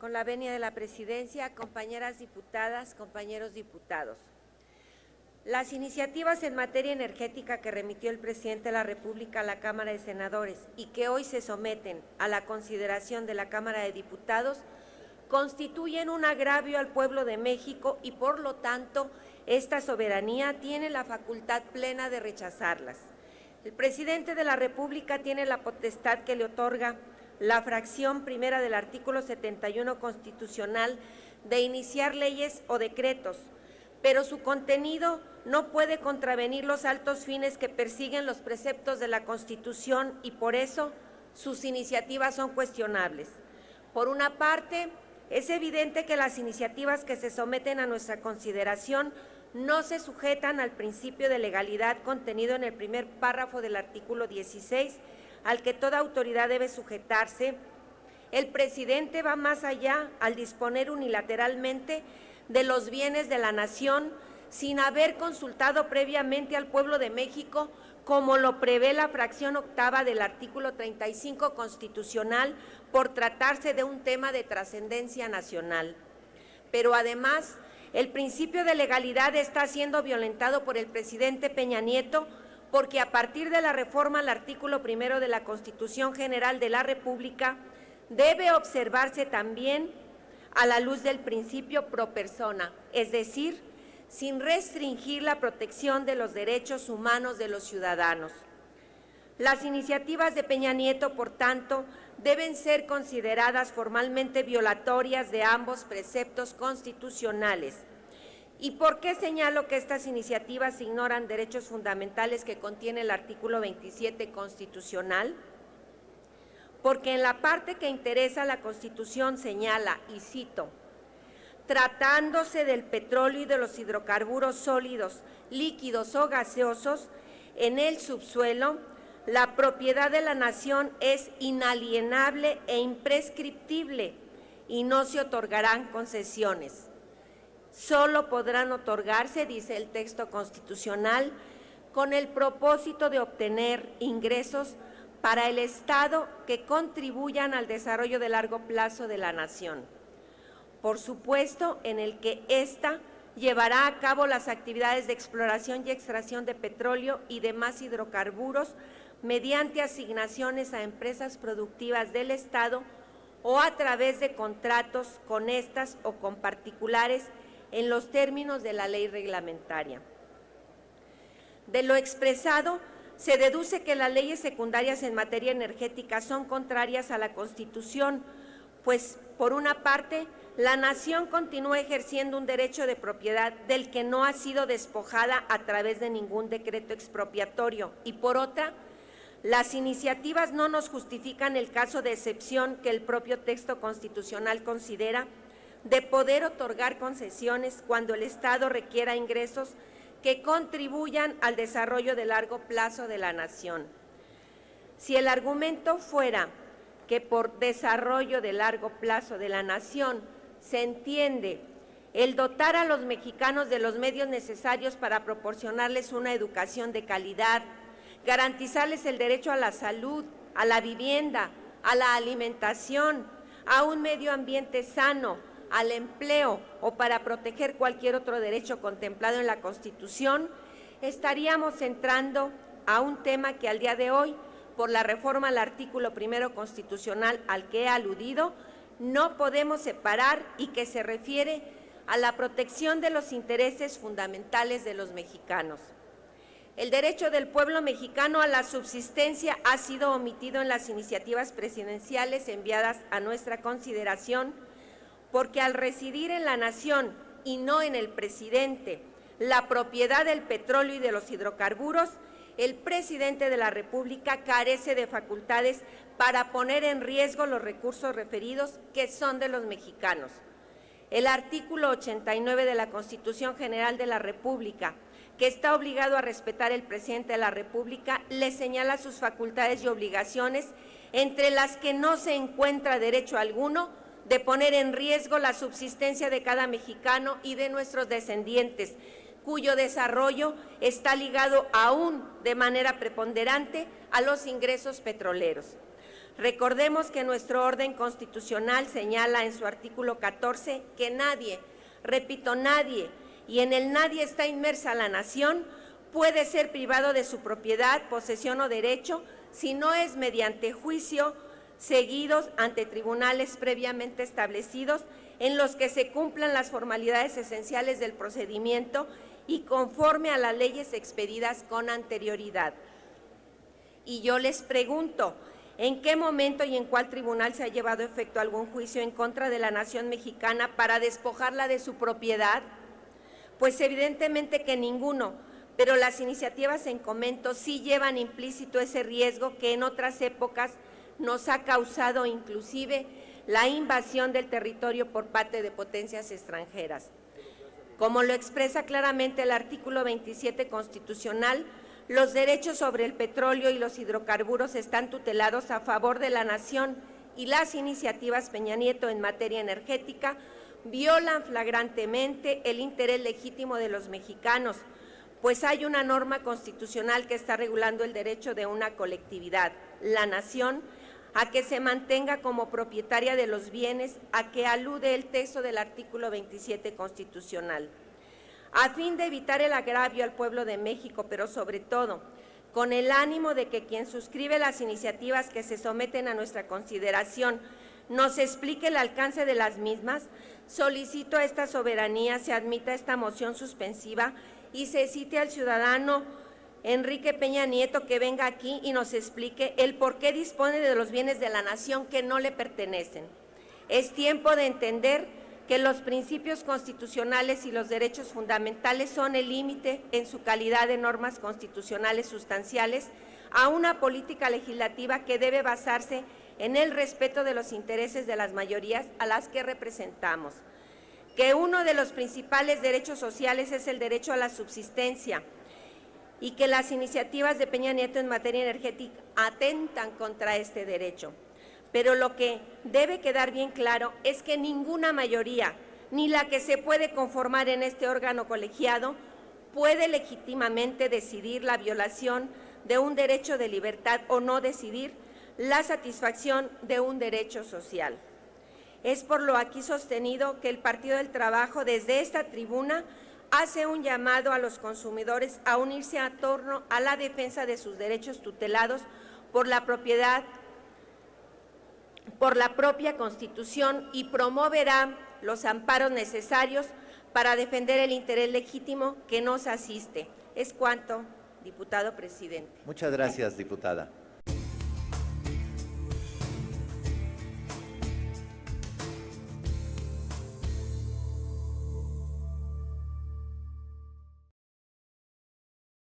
Con la venia de la Presidencia, compañeras diputadas, compañeros diputados. Las iniciativas en materia energética que remitió el Presidente de la República a la Cámara de Senadores y que hoy se someten a la consideración de la Cámara de Diputados constituyen un agravio al pueblo de México y, por lo tanto, esta soberanía tiene la facultad plena de rechazarlas. El Presidente de la República tiene la potestad que le otorga la fracción primera del artículo 71 constitucional de iniciar leyes o decretos, pero su contenido no puede contravenir los altos fines que persiguen los preceptos de la Constitución y por eso sus iniciativas son cuestionables. Por una parte, es evidente que las iniciativas que se someten a nuestra consideración no se sujetan al principio de legalidad contenido en el primer párrafo del artículo 16, al que toda autoridad debe sujetarse. El presidente va más allá al disponer unilateralmente de los bienes de la nación sin haber consultado previamente al pueblo de México, como lo prevé la fracción octava del artículo 35 constitucional, por tratarse de un tema de trascendencia nacional. Pero además, el principio de legalidad está siendo violentado por el presidente Peña Nieto, porque a partir de la reforma al artículo primero de la Constitución General de la República debe observarse también a la luz del principio pro persona, es decir, sin restringir la protección de los derechos humanos de los ciudadanos. Las iniciativas de Peña Nieto, por tanto, deben ser consideradas formalmente violatorias de ambos preceptos constitucionales. ¿Y por qué señalo que estas iniciativas ignoran derechos fundamentales que contiene el artículo 27 constitucional? Porque en la parte que interesa a la Constitución señala, y cito, tratándose del petróleo y de los hidrocarburos sólidos, líquidos o gaseosos en el subsuelo, la propiedad de la nación es inalienable e imprescriptible y no se otorgarán concesiones. Solo podrán otorgarse, dice el texto constitucional, con el propósito de obtener ingresos para el Estado que contribuyan al desarrollo de largo plazo de la nación. Por supuesto, en el que ésta llevará a cabo las actividades de exploración y extracción de petróleo y demás hidrocarburos mediante asignaciones a empresas productivas del Estado o a través de contratos con estas o con particulares en los términos de la ley reglamentaria. De lo expresado, se deduce que las leyes secundarias en materia energética son contrarias a la Constitución, pues, por una parte, la nación continúa ejerciendo un derecho de propiedad del que no ha sido despojada a través de ningún decreto expropiatorio, y por otra, las iniciativas no nos justifican el caso de excepción que el propio texto constitucional considera de poder otorgar concesiones cuando el Estado requiera ingresos que contribuyan al desarrollo de largo plazo de la nación. Si el argumento fuera que por desarrollo de largo plazo de la nación se entiende el dotar a los mexicanos de los medios necesarios para proporcionarles una educación de calidad, garantizarles el derecho a la salud, a la vivienda, a la alimentación, a un medio ambiente sano, al empleo o para proteger cualquier otro derecho contemplado en la Constitución, estaríamos entrando a un tema que al día de hoy, por la reforma al artículo primero constitucional al que he aludido, no podemos separar y que se refiere a la protección de los intereses fundamentales de los mexicanos. El derecho del pueblo mexicano a la subsistencia ha sido omitido en las iniciativas presidenciales enviadas a nuestra consideración, porque al residir en la nación y no en el presidente la propiedad del petróleo y de los hidrocarburos, el presidente de la República carece de facultades para poner en riesgo los recursos referidos que son de los mexicanos. El artículo 89 de la Constitución General de la República, que está obligado a respetar el presidente de la República, le señala sus facultades y obligaciones, entre las que no se encuentra derecho alguno de poner en riesgo la subsistencia de cada mexicano y de nuestros descendientes, cuyo desarrollo está ligado aún de manera preponderante a los ingresos petroleros. Recordemos que nuestro orden constitucional señala en su artículo 14 que nadie, repito, nadie, y en el nadie está inmersa la nación, puede ser privado de su propiedad, posesión o derecho si no es mediante juicio seguidos ante tribunales previamente establecidos en los que se cumplan las formalidades esenciales del procedimiento y conforme a las leyes expedidas con anterioridad. Y yo les pregunto, ¿en qué momento y en cuál tribunal se ha llevado a efecto algún juicio en contra de la nación mexicana para despojarla de su propiedad? Pues evidentemente que ninguno, pero las iniciativas en comento sí llevan implícito ese riesgo que en otras épocas nos ha causado inclusive la invasión del territorio por parte de potencias extranjeras. Como lo expresa claramente el artículo 27 constitucional, los derechos sobre el petróleo y los hidrocarburos están tutelados a favor de la nación y las iniciativas Peña Nieto en materia energética violan flagrantemente el interés legítimo de los mexicanos, pues hay una norma constitucional que está regulando el derecho de una colectividad, la nación, a que se mantenga como propietaria de los bienes a que alude el texto del artículo 27 constitucional. A fin de evitar el agravio al pueblo de México, pero sobre todo con el ánimo de que quien suscribe las iniciativas que se someten a nuestra consideración nos explique el alcance de las mismas, solicito a esta soberanía se admita esta moción suspensiva y se cite al ciudadano Enrique Peña Nieto que venga aquí y nos explique el por qué dispone de los bienes de la nación que no le pertenecen. Es tiempo de entender que los principios constitucionales y los derechos fundamentales son el límite en su calidad de normas constitucionales sustanciales a una política legislativa que debe basarse en el respeto de los intereses de las mayorías a las que representamos. Que uno de los principales derechos sociales es el derecho a la subsistencia y que las iniciativas de Peña Nieto en materia energética atentan contra este derecho. Pero lo que debe quedar bien claro es que ninguna mayoría, ni la que se puede conformar en este órgano colegiado, puede legítimamente decidir la violación de un derecho de libertad o no decidir la satisfacción de un derecho social. Es por lo aquí sostenido que el Partido del Trabajo desde esta tribuna hace un llamado a los consumidores a unirse a torno a la defensa de sus derechos tutelados por la propiedad, por la propia Constitución y promoverá los amparos necesarios para defender el interés legítimo que nos asiste. Es cuanto, diputado presidente. Muchas gracias, diputada.